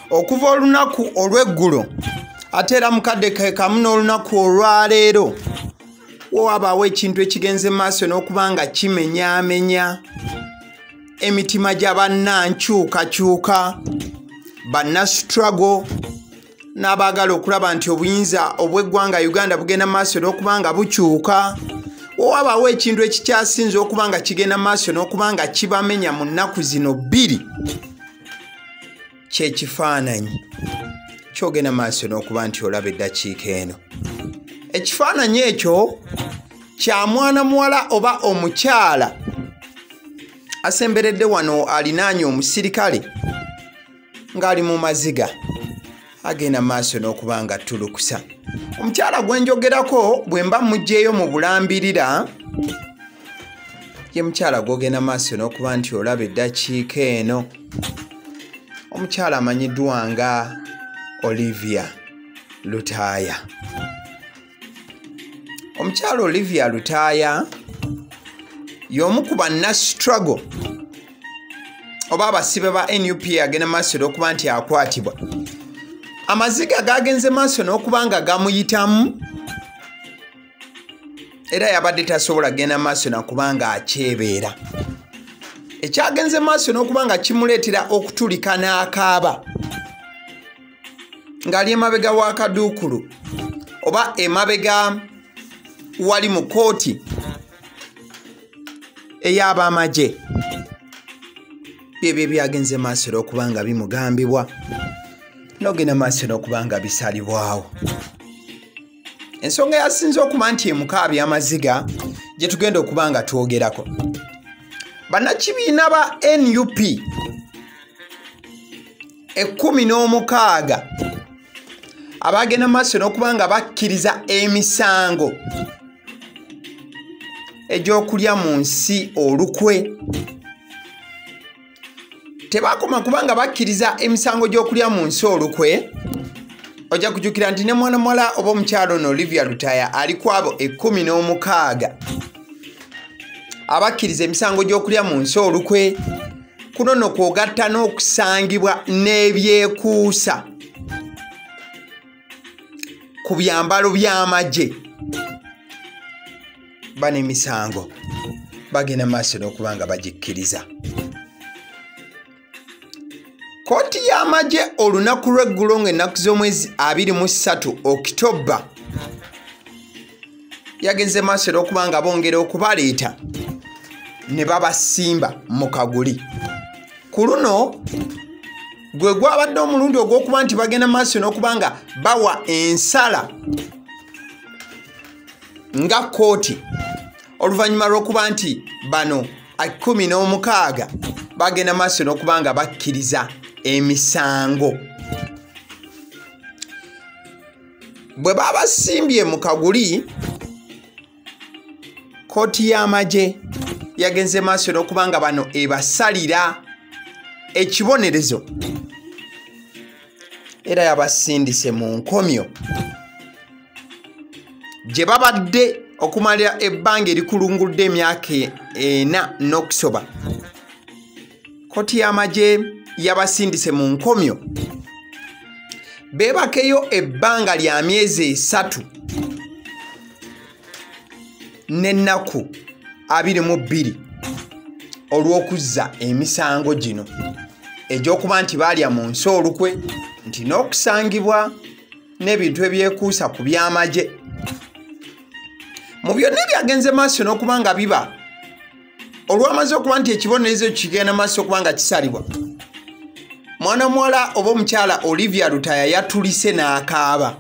okuva olunaku olw'eggulo ate era mukadde kamu n'olunaku olwaleero wabaawo ekintu ekigenze maaso n'okuba nga kimenyaamenya emitima gy'abannankyukakyuka bannastruggle n'abaagala okulaba nti obuyinza obw'eggwanga Uganda bugenda maaso n'okuba nga bukyuka. Wabaawo ekintu ekikyasinze okuba nga kigenda maaso n'okuba nga kibamenya mu nnaku zino bbiri, kyekifaananyi kyogenda maaso n'okuba nti olaba eddakiika eno. Ekifaananyi ekyo kya mwana muwala oba omukyala asemberedde wano alinaanye omusirikale ng'ali mu maziga agenda maaso n'okuba nga tulukusa. Omukyala gwe njogerako bwe mba muggyeeyo mu bulambirira ye mukyala gw'ogenda maaso n'okuba nti olaba eddakiika eno. Omukyala amanyiddwa nga Olivia Lutaaya. Omukyala Olivia Lutaaya y'omu ku bannastruggle oba abasibe ba NUP agenda maaso n'okuba nti akwatibwa. Amaziga gagenze maaso n'okuba nga gamuyitamu era yabadde tasobola genda maaso n'okuba nga akyebeera. Ekyagenze maaso n'okuba nga kimuleetera okutulika n'akaaba ng'ali emabega w'akaduukulu oba emabega wali mu kooti ey'abamagye. Byebyo byagenze maaso n'okuba nga bimugambibwa n'ogenda maaso n'okuba nga bisalibwawo. Ensonga yasinze okuba nti emukaabya Amaziga gye tugenda okuba nga twogerako. Bannakibiina ba NUP 16 abagenda maaso n'okuba nga bakkiriza emisango egy'okulya mu nsi olukwe. Tebakoma kubanga bakkiriza emisango gy'okulya mu nsi olukwe, ojja kujjukira nti ne mwana muwala oba omukyalo ono Olivia Lutaaya ali ku abo 16 abakkiriza emisango gy'okulya mu nsi olukwe. Kuno nno kwogatta n'okusangibwa n'ebyekuusa ku byambalo by'amagye. Bano emisango bagenda maaso n'okuba nga bagikkiriza. Kooti y'amagye olunaku lw'eggulo ng'ennaku z'omwezi 23 Okitoba yagenze maaso n'okuba nga bongera okubaleeta ne babasimba mu kaguli. Ku luno gwe gwabadde omulundi ogw'okuba nti bagenda maaso n'okuba nga bawa ensala nga kooti oluvannyuma lw'okuba nti bano 16 bagenda maaso n'okuba nga bakkiriza emisango. Bwe babasimbye mu kaguli, kooti y'amagye yagenze maaso n'okuba nga bano ebasalira ekibonerezo era yabasindise mu nkomyo gye babadde okumalira ebbanga erikulunguludde emyaka 4 n'okusoba. Kooti y'amagye yabasindise mu nkomyo beebakeyo ebbanga lya myezi 3 n'ennaku 22 olw'okuzza emisango gino egy'okuba nti baalya mu nsi olukwe, nti n'okusangibwa n'ebintu ebyekuusa ku by'amagye. Mu byonna byagenze maaso n'okuba nga biba olw'amaze okuba nti ekibonerezo kigenda maaso okuba nga kisalibwa, mwana muwala oba omukyala Olivia Lutaaya yatulise n'akaaba.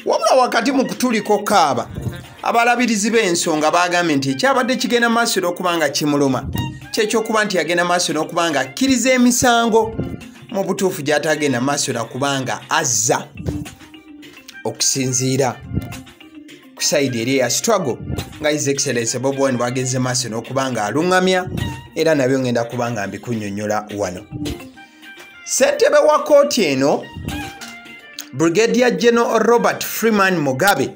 Wabula wakati mu kutulika kaaba, abalabirizi b'ensonga bagambye nti ekyabadde kigenda maaso n'okuba nga kimuluma kyekyokuba nti yagenda maaso n'okuba nga akkiriza emisango, mu butuufu gy'atagenda maaso n'okuba nga azza okusinziira ku sayidi eri eya struggle nga His Excellency Bobi Wine bwagenze maaso n'okuba nga aluŋŋamya, era nabyo ngenda kuba nga mbikunnyonnyola wano. Ssentebe wa kooti eno Brigadier General Robert Freeman Mugabe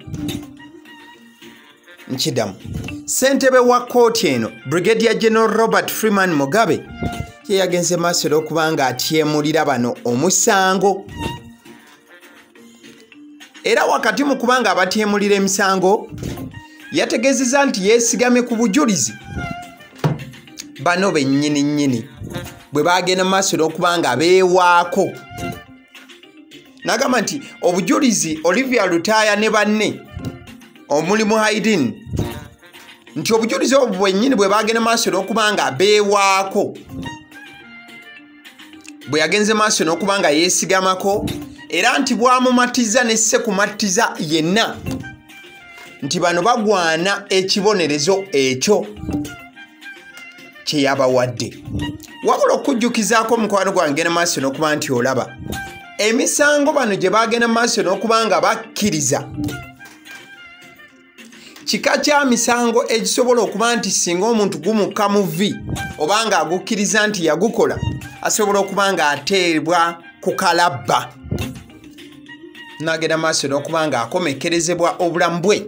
nkidamu. Ssentebe wa kooti eno Brigadier General Robert Freeman Mugabe ye yagenze maaso okubanga atyemulira bano omusango. Era wakati mu kubanga abatyemulira emisango yategezeza nti yeesigamye ku bujulizi bano bennyini bwe bagenda maaso okubanga beewaako. N'agamba nti obujulizi Olivia Lutaaya ne banne omulimu Haydin nti obujulizi obwo bwennyini bwe bagenda maaso okubanga beewaako bwe yagenze maaso n'okubanga yeesigamako, era nti bwamumatiza ne ssekumatiza yenna nti bano bagwana ekibonerezo ekyo kye yabawadde. Wabula okujjukizaako mukwano gwange ne maaso n'okuba nti olaba emisango bano gye bagenda maaso n'okubanga bakkiriza kika kya misango egisobola okuba nti singa omuntu gumukka mu vi obanga agukkiriza nti yagukola asobola okuba nga ateebwa ku kalabba n'agenda maaso n'okuba nga akomekerezebwa obulamu bwe.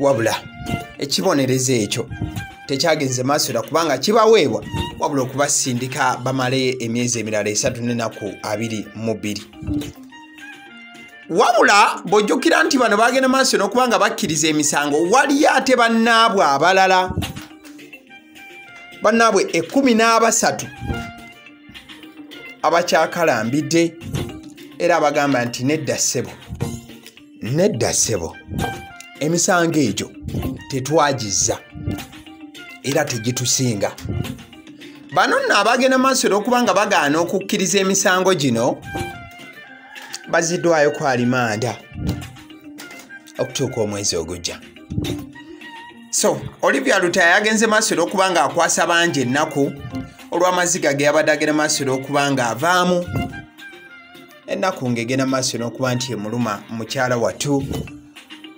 Wabula ekibonerezo ekyo tekyagenze maaso na kubanga kibaweebwa wabula okubasindika bamale emyezi emirala 3 n'ennaku 22. Wabula bw'ojjukira nti bano bagenda maaso n'okubanga bakkiriza emisango, waliyo ate bannaabwe abalala bannaabwe 13 abakyakalambidde era abagamba nti nedda ssebo emisango egyo tetwagizza era tegitusinga. Bano nno abagenda maaso n'okubanga bagaana okukkiriza emisango gino baziddwayo ku alimanda okutuuka omwezi ogujja. So Olivia Lutaaya yagenze maaso n'okubanga akwasa bangi ennaku olw'amaziga ge yabadde agenda maaso n'okubanga avaamu, ennaku ng'egenda maaso n'okuba nti emuluma mukyala Wattu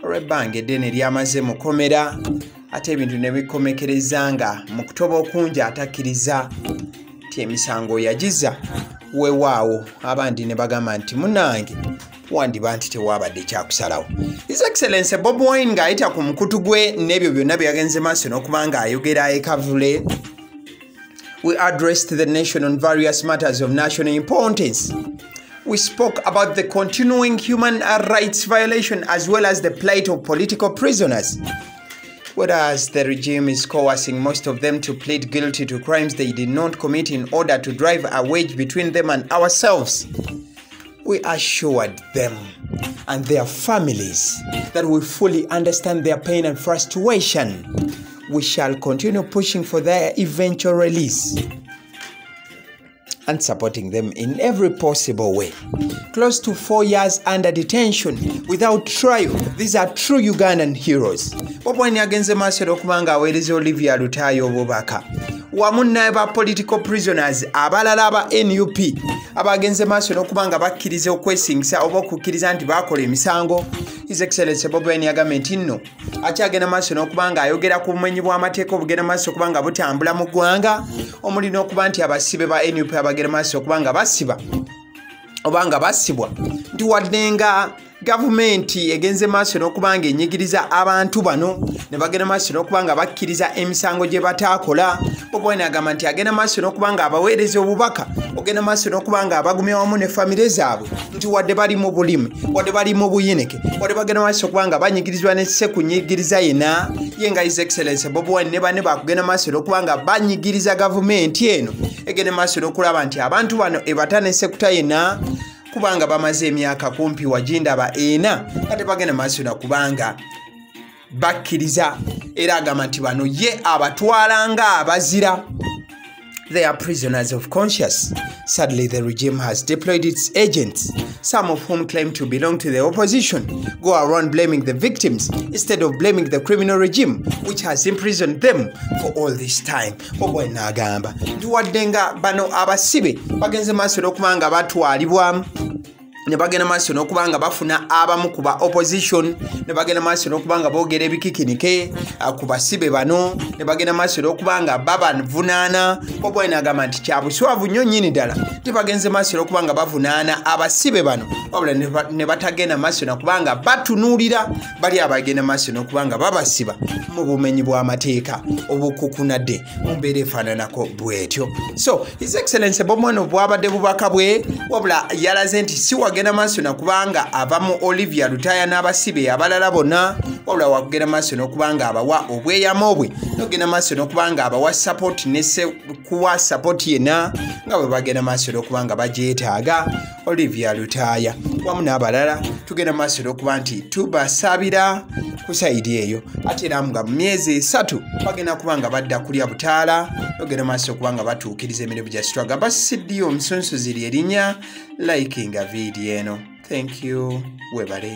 olw'ebbanga eddene lyamaze mukomera, ate ebintu ne bikomekereza nga mu kutoba okungi atakkiriza nti emisango yagiza. Weewaawo abandi ne bagamba nti munnange wandiba nti tewaabadde kyakusalawo. His Excellency Bobi Wine ng'ayita ku mukutu gwe n'ebyo byonna bye yagenze maaso n'okubanga ayogera ekavule. We addressed the nation on various matters of national importance. We spoke about the continuing human rights violation as well as the plight of political prisoners. Whereas the regime is coercing most of them to plead guilty to crimes they did not commit in order to drive a wedge between them and ourselves, we assured them and their families that we fully understand their pain and frustration. We shall continue pushing for their eventual release and supporting them in every possible way. Close to 4 years under detention without trial. These are true Ugandan heroes. Bobi Wine yagenze maaso n'okubanga aweereza Olivia Lutaaya obubaka wamu n'aba political prisoners abalala aba NUP abagenze maaso n'okubanga bakkiriza okwesingisa oba okukkiriza nti bakola emisango. His Excellency Bobi Wine yagambye nti nno akyagenda maaso n'okubanga ayogera ku bumenyi bw'amateeka obugenda maaso okubanga butambula mu ggwanga, omuli n'okuba nti abasibe ba NUP abagenda maaso okubanga basiba obanga basibwa nti wadde nga gavumenti egenze maaso n'okubanga enyigiriza abantu bano ne bagenda maaso n'okubanga bakkiriza emisango gye bataakola. Bobi Wine agamba nti agenda maaso n'okubanga abaweereza obubaka, ogenda maaso n'okubanga abagumya wamu ne famire zaabwe nti wadde bali mu bulimi, wadde bali mu buyinike, wadde bagenda maaso okubanga banyigirizwa ne ssekunyigiriza yena ye nga His Excellency Bobi Wine ne banne bakugenda maaso n'okubanga banyigiriza gavumenti eno egenda maaso n'okulaba nti abantu bano ebata ne sekuta yena kubanga bamaze emyaka kumpi wajinda ba ena ate bagenda maaso nakubanga bakkiriza era agamba nti bano ye abatwala nga abazira. They are prisoners of conscience. Sadly, the regime has deployed its agents, some of whom claim to belong to the opposition, go around blaming the victims instead of blaming the criminal regime, which has imprisoned them for all this time. Bobi Wine agamba nti wadde nga bano abasibe bagenze maaso n'okubanga batwalibwa ne bagenda maaso n'okubanga bafuna abamu ku ba opposition, ne bagenda maaso n'okubanga boogera ebikikinike ku basibe bano, ne bagenda maaso n'okubanga babavunaana. Bobi Wine agamba nti kya buswavu nnyo nnyini ddala tebagenze maaso n'okubanga bavunaana abasibe bano, wabula ne batagenda maaso n'okubanga batunuulira bali abagenda maaso n'okubanga babasiba mu bumenyi bw'amateeka obukukunadde mu mbeera efaananako bw'etyo. So His Excellency Bobi Wine bwabadde bubaka bwe, wabula yalaze nti si wagenda maaso n'okubanga abamu Olivia, Lutaaya n'abasibe abalala bonna, wabula wagenda maaso n'okubanga abawa obweyamo bwe, n'ogenda maaso n'okubanga abawa support ne se kuwa support yenna nga bwe bagenda maaso n'okubanga bagyetaaga. Olivia, Lutaaya wamu n'abalala tugenda maaso n'okuba nti tubasaabira ku sayidi eyo, ate era nga mu myezi 3 bagenda kubanga badda kulya butaala, n'ogenda maaso okubanga batuukiriza emirimu gya struggle. Abasibe omusunsuzi ly'erinnya, likinga video eno. Thank you. Webale.